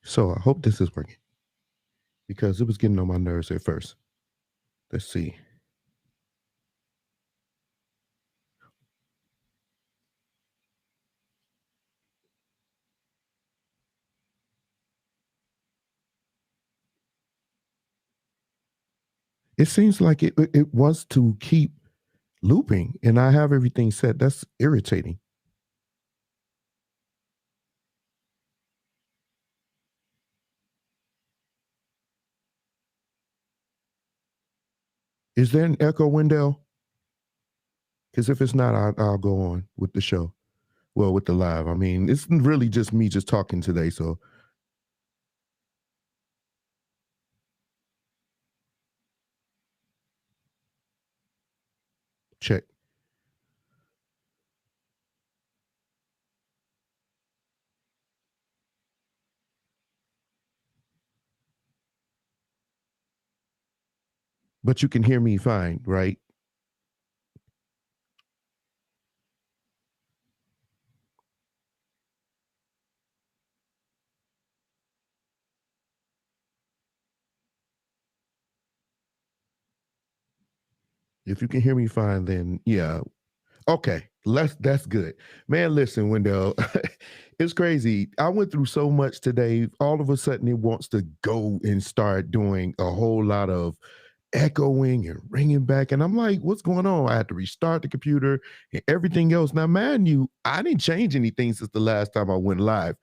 So I hope this is working because it was getting on my nerves at first. Let's see. It seems like it wants to keep looping, and I have everything set. That's irritating. Is there an echo window? Because if it's not, I'll go on with the show. Well, with the live. I mean, it's really just me just talking today. So check. But you can hear me fine, right? If you can hear me fine, then yeah. Okay. That's good. Man, listen, Wendell. It's crazy. I went through so much today. All of a sudden it wants to go and start doing a whole lot of echoing and ringing back. And I'm like, what's going on? I had to restart the computer and everything else. Now, mind you, I didn't change anything since the last time I went live.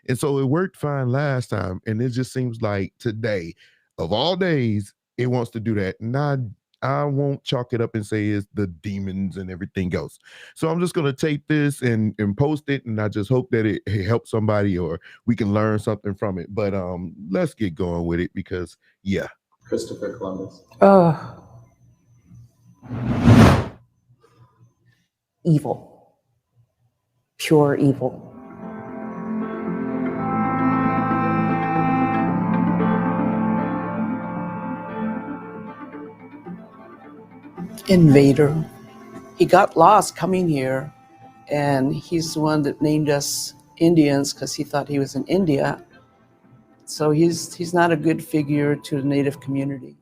And so it worked fine last time. And it just seems like today, of all days, it wants to do that. And I won't chalk it up and say it's the demons and everything else. So I'm just gonna take this and post it, and I just hope that it helps somebody or we can learn something from it. But let's get going with it because yeah. Christopher Columbus. Evil. Pure evil. Invader. He got lost coming here, and he's the one that named us Indians because he thought he was in India. So he's not a good figure to the Native community.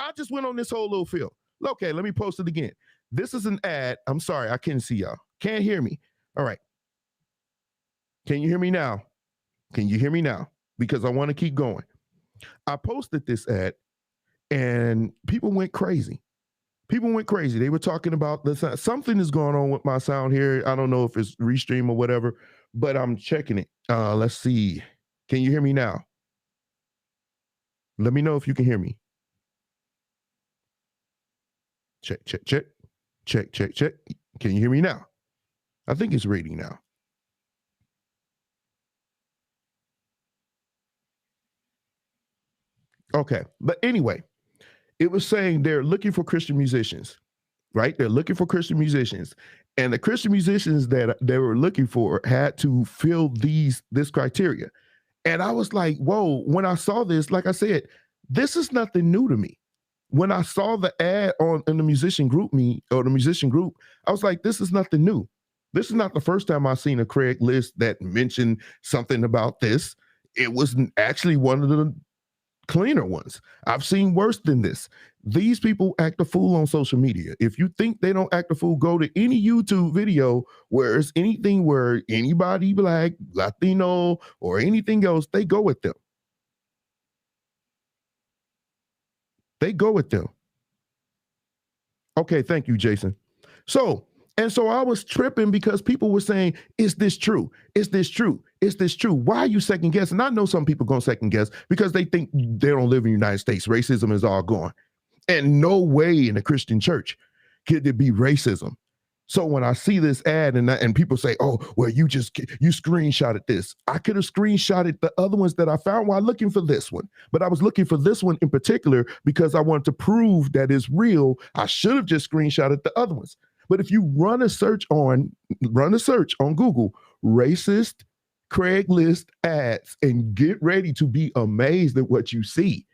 I just went on this whole little field. Okay, let me post it again. This is an ad. I'm sorry, I can't see y'all. Can't hear me. All right. Can you hear me now? Can you hear me now? Because I want to keep going. I posted this ad and people went crazy. People went crazy. They were talking about this. Something is going on with my sound here. I don't know if it's restream or whatever, but I'm checking it. Let's see. Can you hear me now? Let me know if you can hear me. Check, check, check. Check, check, check. Can you hear me now? I think it's reading now. Okay. But anyway, it was saying they're looking for Christian musicians, right? They're looking for Christian musicians. And the Christian musicians that they were looking for had to fill this criteria. And I was like, whoa, when I saw this, like I said, this is nothing new to me. When I saw the ad in the musician group I was like, this is nothing new. This is not the first time I've seen a Craiglist that mentioned something about this. It was actually one of the cleaner ones. I've seen worse than this. These people act a fool on social media. If you think they don't act a fool, go to any YouTube video where it's anything where anybody Black, Latino, or anything else, they go with them. They go with them. Okay, thank you, Jason. So I was tripping because people were saying, is this true? Is this true? Is this true? Why are you second guessing? I know some people going to second guess because they think they don't live in the United States. Racism is all gone. And no way in a Christian church could there be racism. So when I see this ad and people say, oh, well, you screenshotted this. I could have screenshotted the other ones that I found while looking for this one. But I was looking for this one in particular because I wanted to prove that it's real. I should have just screenshotted the other ones. But if you run a search on Google, racist Craiglist ads, and get ready to be amazed at what you see.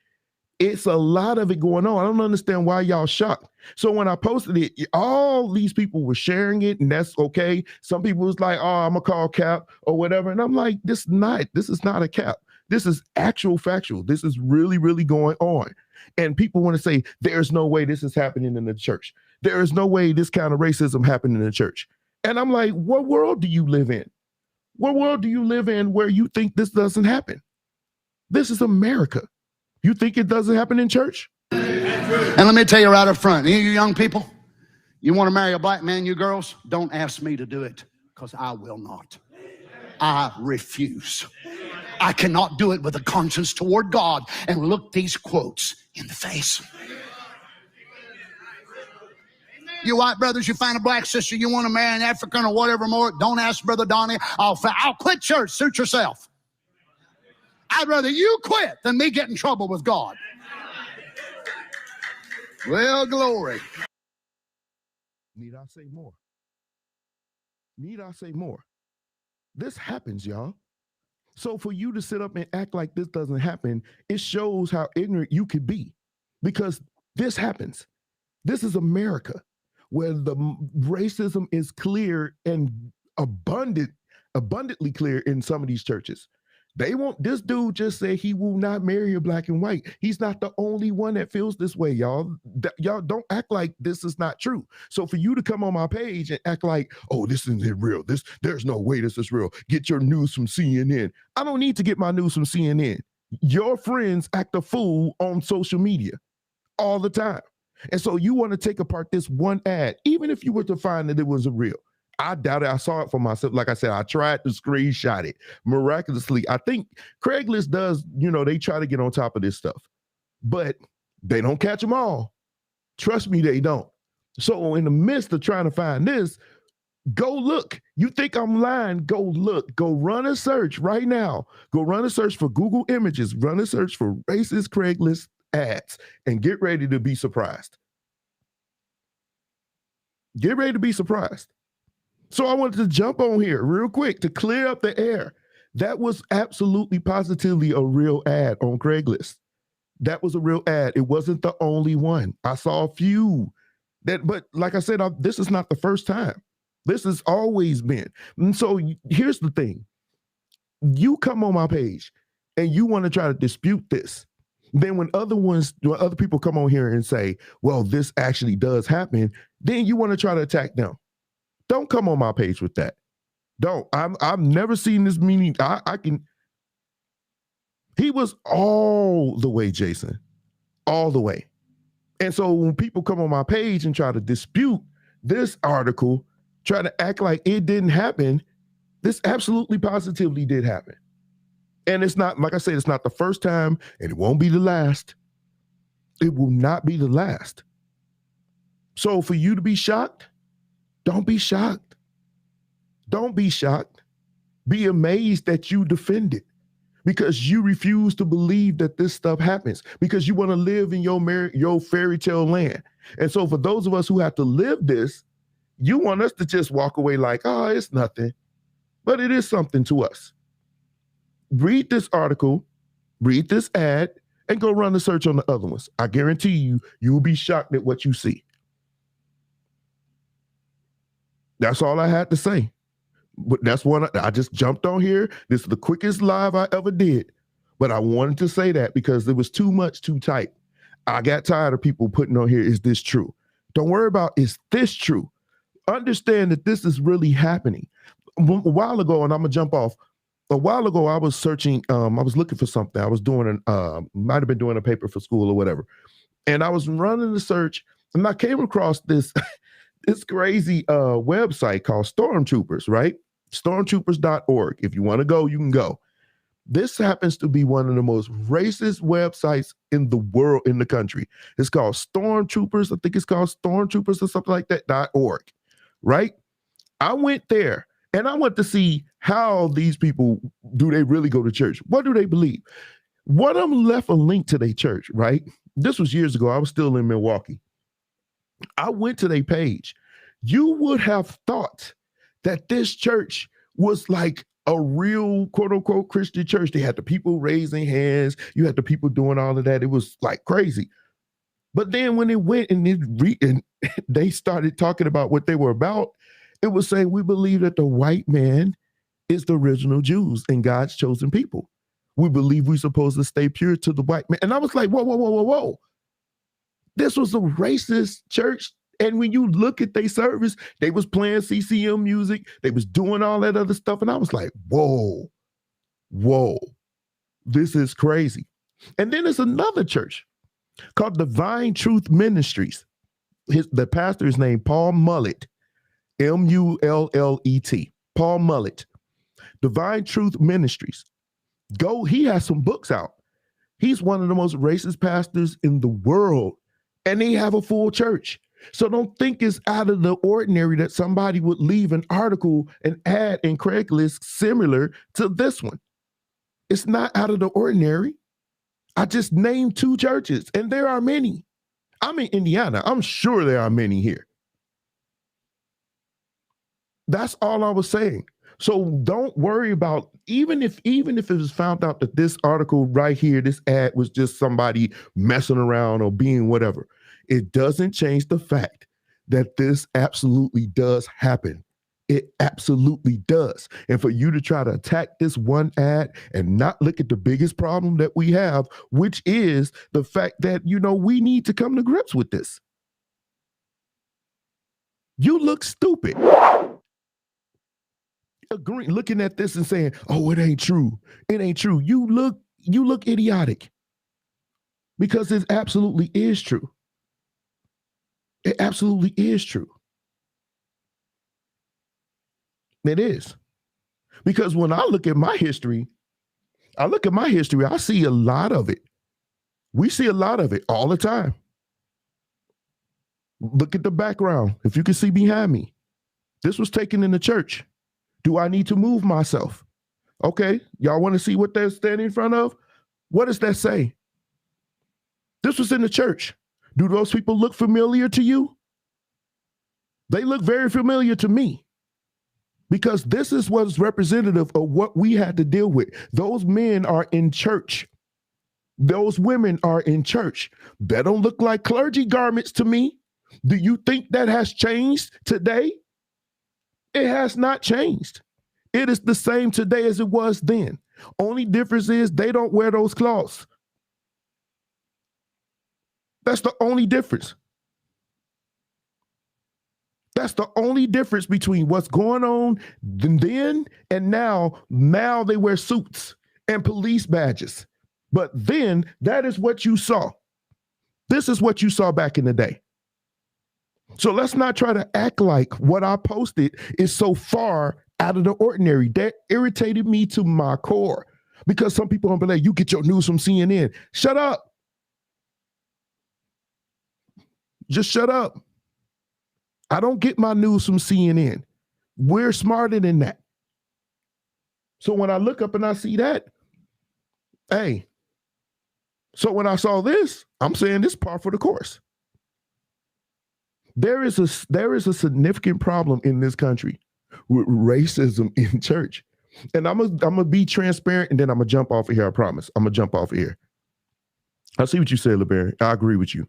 It's a lot of it going on. I don't understand why y'all shocked. So when I posted it, all these people were sharing it, and that's okay. Some people was like, oh, I'm gonna call cap or whatever. And I'm like, this is not a cap. This is actual factual. This is really, really going on. And people want to say, there's no way this is happening in the church. There is no way this kind of racism happened in the church. And I'm like, what world do you live in? What world do you live in where you think this doesn't happen? This is America. You think it doesn't happen in church? And let me tell you right up front, any of you young people, you want to marry a black man, you girls, don't ask me to do it, because I will not. I refuse. I cannot do it with a conscience toward God and look these quotes in the face. You white brothers, you find a black sister, you want to marry an African or whatever more, don't ask Brother Donnie. I'll quit church, suit yourself. I'd rather you quit than me get in trouble with God. Well, glory. Need I say more? Need I say more? This happens, y'all. So for you to sit up and act like this doesn't happen, it shows how ignorant you could be, because this happens. This is America, where the racism is clear and abundantly clear in some of these churches. This dude just said he will not marry a black and white. He's not the only one that feels this way, y'all. Y'all don't act like this is not true. So for you to come on my page and act like, oh, this isn't real. There's no way this is real. Get your news from CNN. I don't need to get my news from CNN. Your friends act a fool on social media all the time. And so you want to take apart this one ad, even if you were to find that it was real. I doubt it. I saw it for myself. Like I said, I tried to screenshot it. Miraculously, I think Craiglist does, they try to get on top of this stuff, but they don't catch them all. Trust me, they don't. So in the midst of trying to find this, go look. You think I'm lying? Go look. Go run a search right now. Go run a search for Google Images. Run a search for racist Craiglist ads and get ready to be surprised. Get ready to be surprised. So I wanted to jump on here real quick to clear up the air. That was absolutely positively a real ad on Craiglist. That was a real ad. It wasn't the only one. I saw a few but like I said, this is not the first time. This has always been. And so here's the thing. You come on my page and you want to try to dispute this. Then when other people come on here and say, well, this actually does happen, then you want to try to attack them. Don't come on my page with that. Don't. I've never seen this meaning. He was all the way, Jason, all the way. And so when people come on my page and try to dispute this article, try to act like it didn't happen, this absolutely positively did happen. And it's not, like I said, it's not the first time, and it won't be the last. It will not be the last. So for you to be shocked, don't be shocked. Don't be shocked. Be amazed that you defend it, because you refuse to believe that this stuff happens, because you want to live in your fairy tale land. And so for those of us who have to live this, you want us to just walk away like, oh, it's nothing. But it is something to us. Read this article, read this ad, and go run the search on the other ones. I guarantee you, you will be shocked at what you see. That's all I had to say. But that's one I just jumped on here. This is the quickest live I ever did. But I wanted to say that because there was too much too tight. I got tired of people putting on here, is this true? Don't worry about, is this true? Understand that this is really happening. A while ago, and I'm going to jump off. A while ago, I was searching, I was looking for something. I was doing might have been doing a paper for school or whatever. And I was running the search, and I came across this, this crazy website called Stormtroopers, right? Stormtroopers.org. If you want to go, you can go. This happens to be one of the most racist websites in the world, in the country. It's called Stormtroopers. I think it's called Stormtroopers or something like that, .org, right? I went there. And I want to see how these people, do they really go to church? What do they believe? One of them left a link to their church, right? This was years ago. I was still in Milwaukee. I went to their page. You would have thought that this church was like a real quote unquote Christian church. They had the people raising hands. You had the people doing all of that. It was like crazy. But then when it went and they started talking about what they were about, it was saying, we believe that the white man is the original Jews and God's chosen people. We believe we're supposed to stay pure to the white man. And I was like, whoa, whoa, whoa, whoa, whoa. This was a racist church. And when you look at their service, they was playing CCM music. They was doing all that other stuff. And I was like, whoa, whoa, this is crazy. And then there's another church called Divine Truth Ministries. The pastor is named Paul Mullet. Mullet, Paul Mullet, Divine Truth Ministries. Go, he has some books out. He's one of the most racist pastors in the world, and they have a full church. So don't think it's out of the ordinary that somebody would leave an article, an ad in Craiglist similar to this one. It's not out of the ordinary. I just named 2 churches, and there are many. I'm in Indiana. I'm sure there are many here. That's all I was saying. So don't worry about, even if it was found out that this article right here, this ad was just somebody messing around or being whatever, it doesn't change the fact that this absolutely does happen. It absolutely does. And for you to try to attack this one ad and not look at the biggest problem that we have, which is the fact that, we need to come to grips with this. You look stupid. Agreeing, looking at this and saying, oh, it ain't true. It ain't true. You look idiotic, because it absolutely is true. It absolutely is true. It is. Because when I look at my history, I see a lot of it. We see a lot of it all the time. Look at the background. If you can see behind me, this was taken in the church. Do I need to move myself? Okay, y'all want to see what they're standing in front of? What does that say? This was in the church. Do those people look familiar to you? They look very familiar to me, because this is what's representative of what we had to deal with. Those men are in church. Those women are in church. That don't look like clergy garments to me. Do you think that has changed today? It has not changed. It is the same today as it was then. Only difference is they don't wear those cloths. That's the only difference. That's the only difference between what's going on then and now. Now they wear suits and police badges. But then that is what you saw. This is what you saw back in the day. So let's not try to act like what I posted is so far out of the ordinary. That irritated me to my core, because some people don't believe you get your news from CNN. Shut up. Just shut up. I don't get my news from CNN. We're smarter than that. So when I look up and I see that, hey, so when I saw this, I'm saying this par for the course. There is a significant problem in this country with racism in church. And I'm gonna be transparent, and then I'm gonna jump off of here. I promise. I'm gonna jump off of here. I see what you said, LeBaron. I agree with you.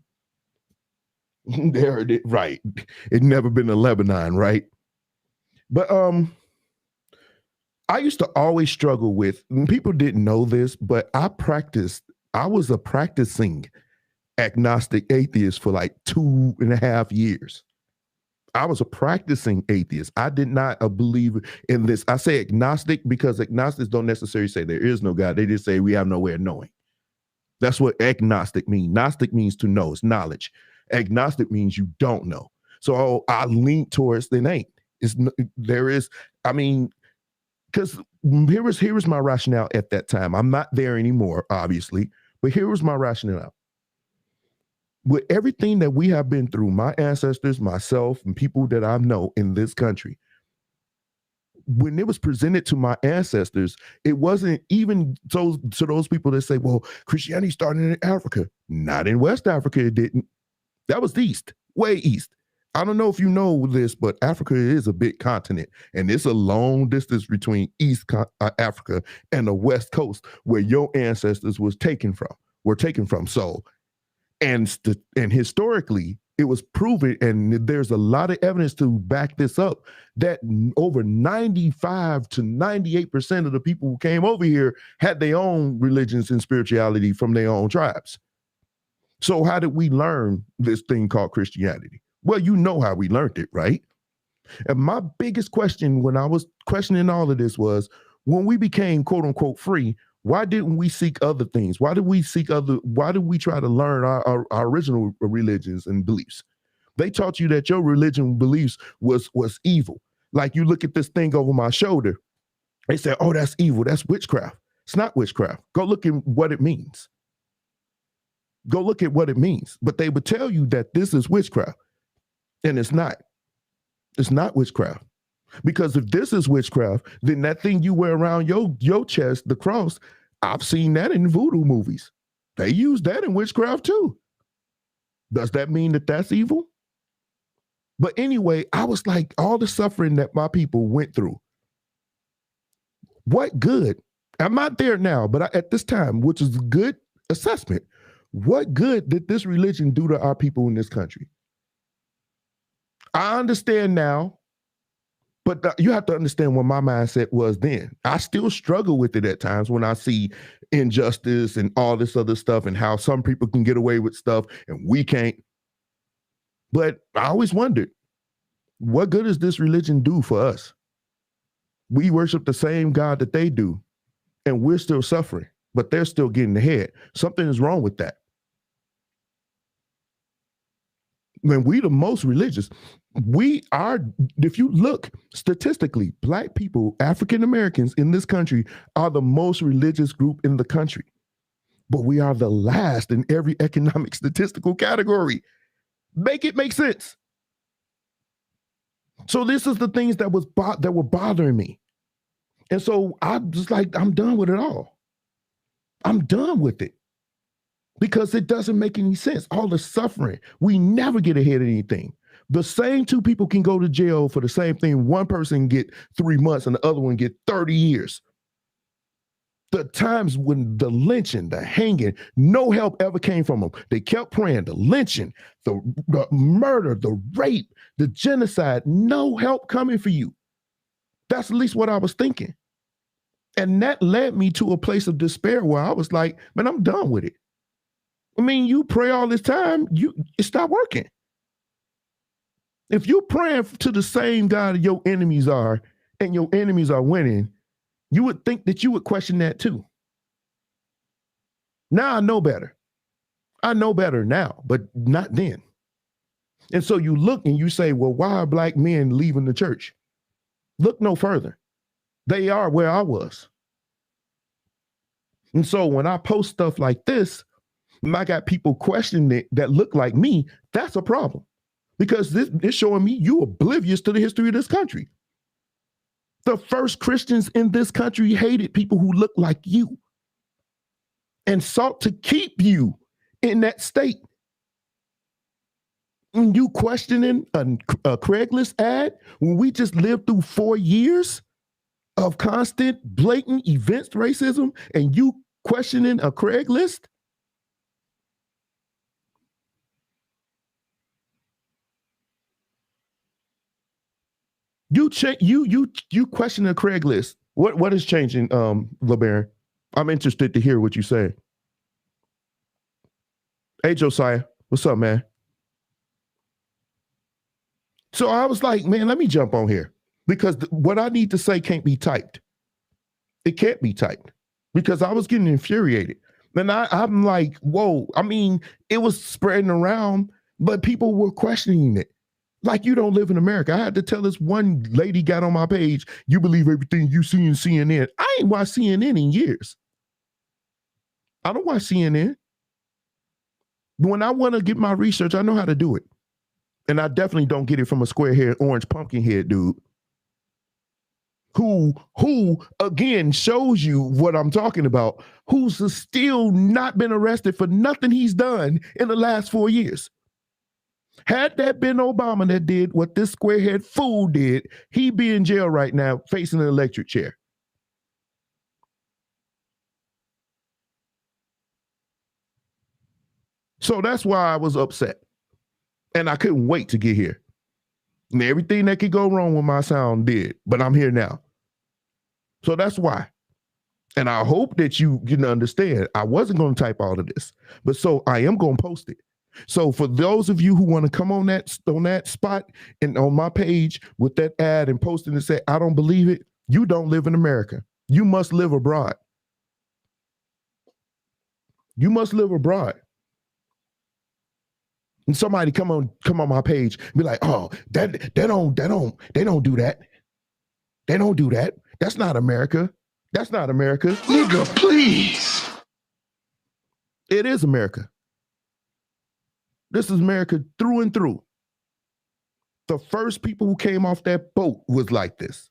There it is, right. It never been a Lebanon, right? But I used to always struggle with, people didn't know this, but I was a practicing agnostic atheist for like 2.5 years. I was a practicing atheist. I did not believe in this. I say agnostic because agnostics don't necessarily say there is no God. They just say we have no way of knowing. That's what agnostic means. Gnostic means to know. It's knowledge. Agnostic means you don't know. So I lean towards there ain't. Because here was my rationale at that time. I'm not there anymore, obviously, but here was my rationale. With everything that we have been through, my ancestors, myself, and people that I know in this country, when it was presented to my ancestors, it wasn't even to those people that say, well, Christianity started in Africa. Not in West Africa, it didn't. That was east, way east. I don't know if you know this, but Africa is a big continent, and it's a long distance between East Africa and the West Coast, where your ancestors were taken from. So, and historically, it was proven, and there's a lot of evidence to back this up, that over 95 to 98% of the people who came over here had their own religions and spirituality from their own tribes. So how did we learn this thing called Christianity? Well, you know how we learned it, right? And my biggest question when I was questioning all of this was, when we became quote unquote free, why didn't we seek other things? Why did we try to learn our original religions and beliefs? They taught you that your religion beliefs was evil. Like, you look at this thing over my shoulder, they say, oh, that's evil. That's witchcraft. It's not witchcraft. Go look at what it means. Go look at what it means. But they would tell you that this is witchcraft. And it's not. It's not witchcraft. Because if this is witchcraft, then that thing you wear around your chest, the cross, I've seen that in voodoo movies. They use that in witchcraft too. Does that mean that that's evil? But anyway, I was like, all the suffering that my people went through, what good? I'm not there now, but at this time, which is a good assessment, what good did this religion do to our people in this country? I understand now, but you have to understand what my mindset was then. I still struggle with it at times when I see injustice and all this other stuff and how some people can get away with stuff and we can't. But I always wondered, what good does this religion do for us? We worship the same God that they do, and we're still suffering, but they're still getting ahead. Something is wrong with that. When we the most religious, we are, if you look statistically, Black people, African Americans in this country are the most religious group in the country. But we are the last in every economic statistical category. Make it make sense. So this is the things that were bothering me. And so I'm just like, I'm done with it all. I'm done with it. Because it doesn't make any sense. All the suffering, we never get ahead of anything. The same two people can go to jail for the same thing. One person get 3 months and the other one get 30 years. The times when the lynching, the hanging, no help ever came from them. They kept praying. The lynching, the murder, the rape, the genocide, no help coming for you. That's at least what I was thinking. And that led me to a place of despair where I was like, man, I'm done with it. I mean, you pray all this time, it's not working. If you're praying to the same God your enemies are, and your enemies are winning, you would think that you would question that too. Now I know better. I know better now, but not then. And so you look and you say, well, why are black men leaving the church? Look no further. They are where I was. And so when I post stuff like this, and I got people questioning it that look like me, that's a problem. Because this is showing me you oblivious to the history of this country. The first Christians in this country hated people who looked like you and sought to keep you in that state. And you questioning a Craiglist ad when we just lived through 4 years of constant, blatant events racism, and you questioning a Craiglist? You question a Craiglist. What is changing, LeBaron? I'm interested to hear what you say. Hey, Josiah, what's up, man? So I was like, man, let me jump on here because what I need to say can't be typed. It can't be typed because I was getting infuriated. And I'm like, whoa. I mean, it was spreading around, but people were questioning it. Like, you don't live in America. I had to tell this one lady got on my page, you believe everything you see in CNN. I ain't watched CNN in years. I don't watch CNN. When I want to get my research, I know how to do it. And I definitely don't get it from a square head, orange pumpkin head dude who again shows you what I'm talking about, who's still not been arrested for nothing he's done in the last 4 years. Had that been Obama that did what this squarehead fool did, he'd be in jail right now facing an electric chair. So that's why I was upset. And I couldn't wait to get here. And everything that could go wrong with my sound did, but I'm here now. So that's why. And I hope that you can understand. I wasn't going to type all of this, but so I am going to post it. So for those of you who want to come on that spot and on my page with that ad and post it and say, I don't believe it, you don't live in America. You must live abroad. You must live abroad. And somebody come on my page and be like, oh, they don't do that. They don't do that. That's not America. That's not America. Nigga, please. It is America. This is America through and through. The first people who came off that boat was like this.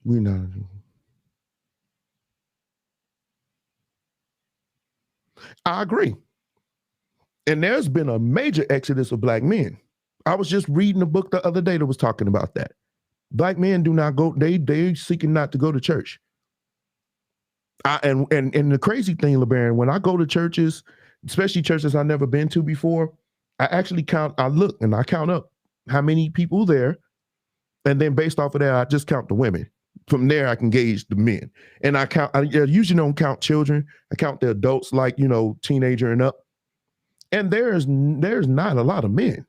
We're not. I agree. And there's been a major exodus of black men. I was just reading a book the other day that was talking about that. Black men do not go, they seeking not to go to church. And the crazy thing, LeBaron, when I go to churches, especially churches I've never been to before, I look and I count up how many people there. And then based off of that, I just count the women. From there, I can gauge the men. And I usually don't count children. I count the adults, like, teenager and up. And there's not a lot of men.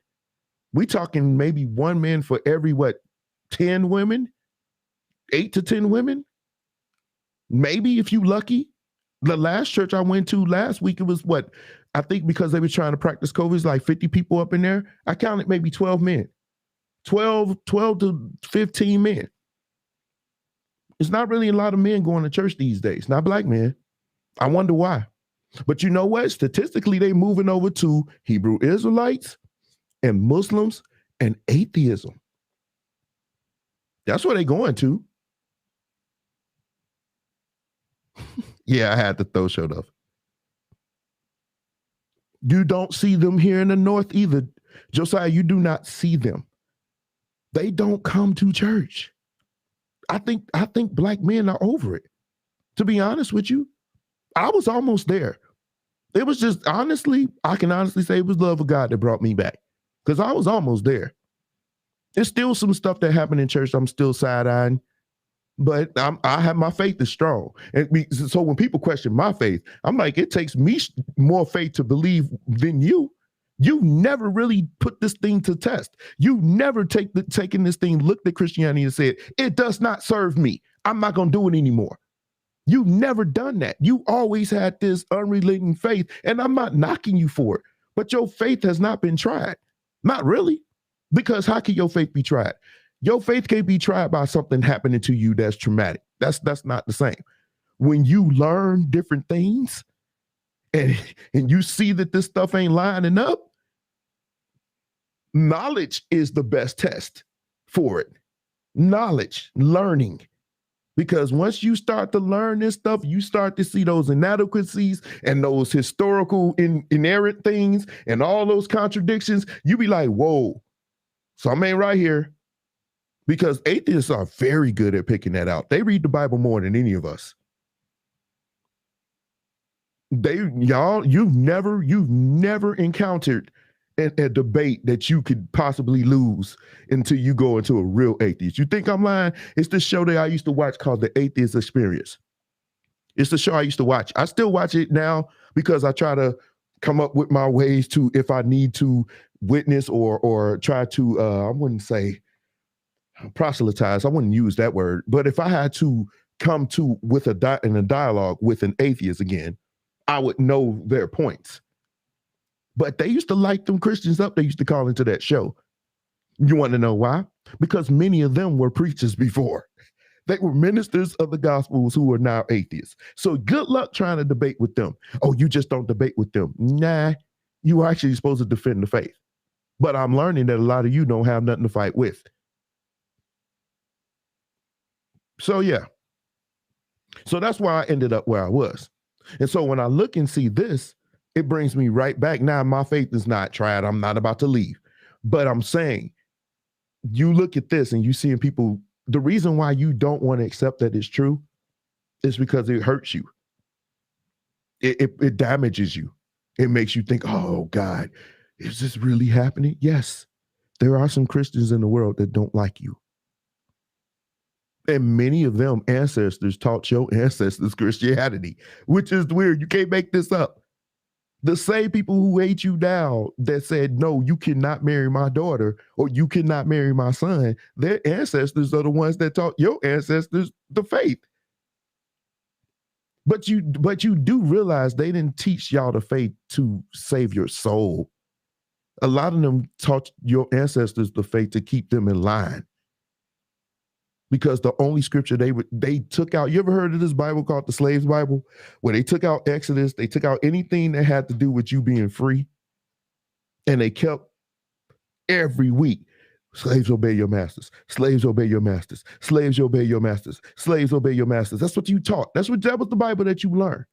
We talking maybe one man for every 10 women, 8 to 10 women. Maybe if you lucky. The last church I went to last week, it was I think because they were trying to practice COVID, it's like 50 people up in there. I counted maybe 12 men, 12 to 15 men. It's not really a lot of men going to church these days, not black men. I wonder why. But you know what? Statistically, they moving over to Hebrew Israelites and Muslims and atheism. That's where they going to. Yeah, I had to throw showed up. You don't see them here in the North either. Josiah, you do not see them. They don't come to church. I think black men are over it. To be honest with you, I was almost there. It was just, honestly, I can honestly say it was the love of God that brought me back because I was almost there. There's still some stuff that happened in church I'm still side-eyeing. But I have my faith is strong. So when people question my faith, I'm like, it takes me more faith to believe than you. You never really put this thing to test. You never taken this thing, looked at Christianity and said, it does not serve me. I'm not going to do it anymore. You never done that. You always had this unrelenting faith, and I'm not knocking you for it, but your faith has not been tried. Not really, because how can your faith be tried? Your faith can't be tried by something happening to you that's traumatic. That's not the same. When you learn different things and you see that this stuff ain't lining up, knowledge is the best test for it. Knowledge, learning. Because once you start to learn this stuff, you start to see those inadequacies and those historical inerrant things and all those contradictions. You be like, whoa, something ain't right here. Because atheists are very good at picking that out. They read the Bible more than any of us. You've never encountered a debate that you could possibly lose until you go into a real atheist. You think I'm lying? It's this show that I used to watch called The Atheist Experience. It's the show I used to watch. I still watch it now because I try to come up with my ways to, if I need to witness or try to, I wouldn't say proselytize, I wouldn't use that word, but if I had to come to with in a dialogue with an atheist again, I would know their points. But they used to light them Christians up. They used to call into that show. You want to know why? Because many of them were preachers before. They were ministers of the gospels who are now atheists. So good luck trying to debate with them. Oh, you just don't debate with them. Nah, you are actually supposed to defend the faith. But I'm learning that a lot of you don't have nothing to fight with. So yeah. So that's why I ended up where I was. And so when I look and see this, it brings me right back. Now, my faith is not tried. I'm not about to leave. But I'm saying, you look at this and you seeing people, the reason why you don't want to accept that it's true is because it hurts you. It damages you. It makes you think, oh God, is this really happening? Yes, there are some Christians in the world that don't like you. And many of them ancestors taught your ancestors Christianity, which is weird. You can't make this up. The same people who hate you now that said, no, you cannot marry my daughter or you cannot marry my son, their ancestors are the ones that taught your ancestors the faith. But you do realize they didn't teach y'all the faith to save your soul. A lot of them taught your ancestors the faith to keep them in line. Because the only scripture they took out, you ever heard of this Bible called the Slave's Bible? Where they took out Exodus, they took out anything that had to do with you being free. And they kept every week, slaves obey your masters, slaves obey your masters, slaves obey your masters, slaves obey your masters. That's what you taught. That was the Bible that you learned.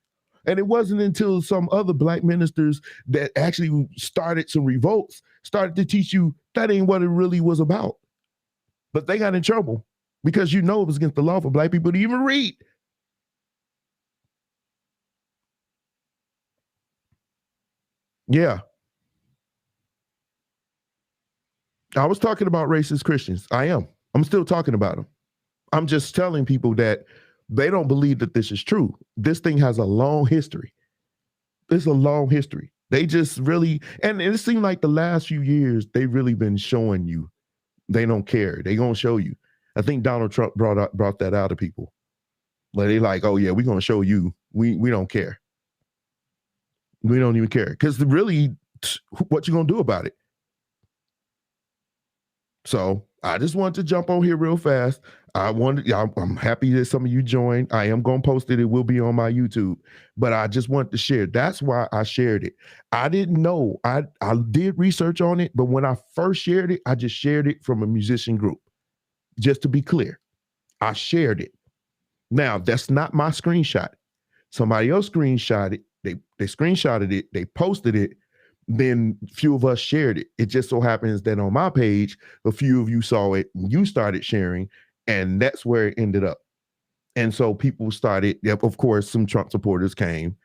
And it wasn't until some other black ministers that actually started some revolts, started to teach you that ain't what it really was about. But they got in trouble. Because it was against the law for black people to even read. Yeah. I was talking about racist Christians. I am. I'm still talking about them. I'm just telling people that they don't believe that this is true. This thing has a long history. It's a long history. They just really, and it seemed like the last few years, they've really been showing you they don't care. They gonna show you. I think Donald Trump brought that out of people. Like they like, oh yeah, we're gonna show you. We don't care. We don't even care. Because really, what you gonna do about it? So I just wanted to jump on here real fast. I'm happy that some of you joined. I am gonna post it. It will be on my YouTube. But I just wanted to share. That's why I shared it. I didn't know. I did research on it, but when I first shared it, I just shared it from a musician group. Just to be clear, I shared it. Now, that's not my screenshot. Somebody else screenshot it. They screenshotted it. They posted it. Then a few of us shared it. It just so happens that on my page, a few of you saw it. You started sharing, and that's where it ended up. And so people started, of course, some Trump supporters came.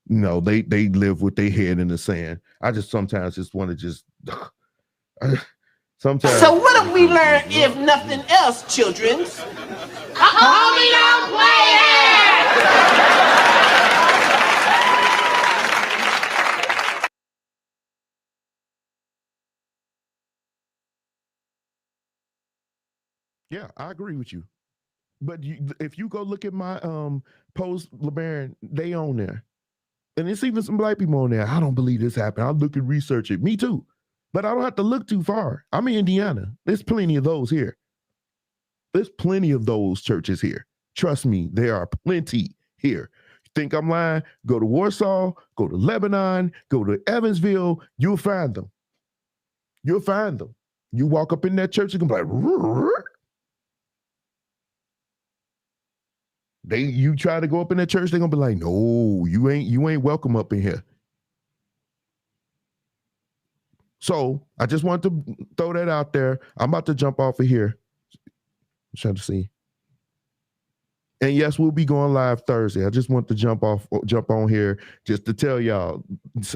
They live with their head in the sand. I just sometimes just want to Sometimes. So what have we learned, if nothing else, children? Homie, don't play it! Yeah, I agree with you. But if you go look at my post, LeBaron, they on there. And it's even some black people on there. I don't believe this happened. I'll look and research it. Me too. But I don't have to look too far. I'm in Indiana. There's plenty of those here. There's plenty of those churches here. Trust me, there are plenty here. Think I'm lying? Go to Warsaw, go to Lebanon, go to Evansville. You'll find them. You'll find them. You walk up in that church, you can be like, "Rrr." You try to go up in that church, they're gonna be like, no, you ain't welcome up in here. So I just want to throw that out there. I'm about to jump off of here. I'm trying to see. And yes, we'll be going live Thursday. I just want to jump on here just to tell y'all,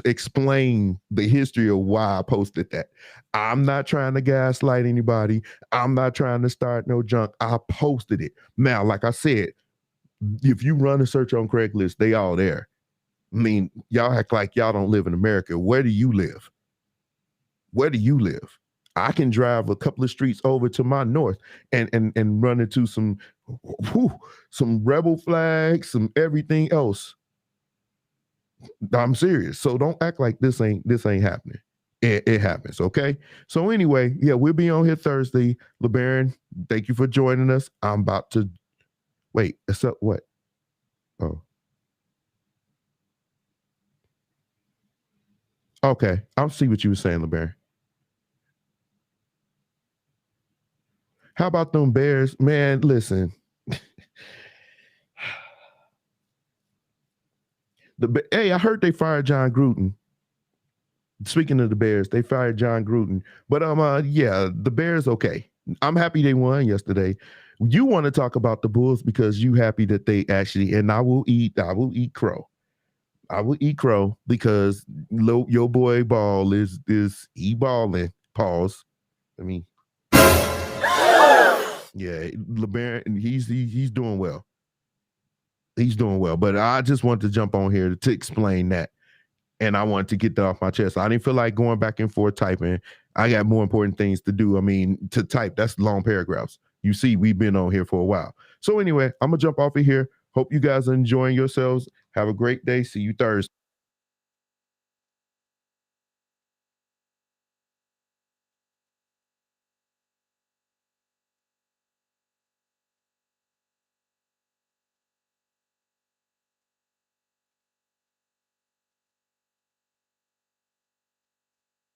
explain the history of why I posted that. I'm not trying to gaslight anybody. I'm not trying to start no junk. I posted it. Now, like I said, if you run a search on Craigslist, they all there. I mean, y'all act like y'all don't live in America. Where do you live? Where do you live? I can drive a couple of streets over to my north and run into some rebel flags, some everything else. I'm serious. So don't act like this ain't happening. It happens, okay? So anyway, yeah, we'll be on here Thursday. LeBaron, thank you for joining us. I'm about to wait. Except what? Oh. Okay, I'll see what you were saying, LeBaron. How about them Bears? Man, listen. Hey, I heard they fired John Gruden. Speaking of the Bears, they fired John Gruden. But yeah, the Bears, okay. I'm happy they won yesterday. You want to talk about the Bulls because you happy that they actually, and I will eat crow. I will eat crow because your boy Ball is he balling. Pause. I mean, yeah, LeBaron, he's doing well. He's doing well. But I just wanted to jump on here to explain that. And I wanted to get that off my chest. I didn't feel like going back and forth typing. I got more important things to do. I mean, to type, that's long paragraphs. You see, we've been on here for a while. So anyway, I'm going to jump off of here. Hope you guys are enjoying yourselves. Have a great day. See you Thursday.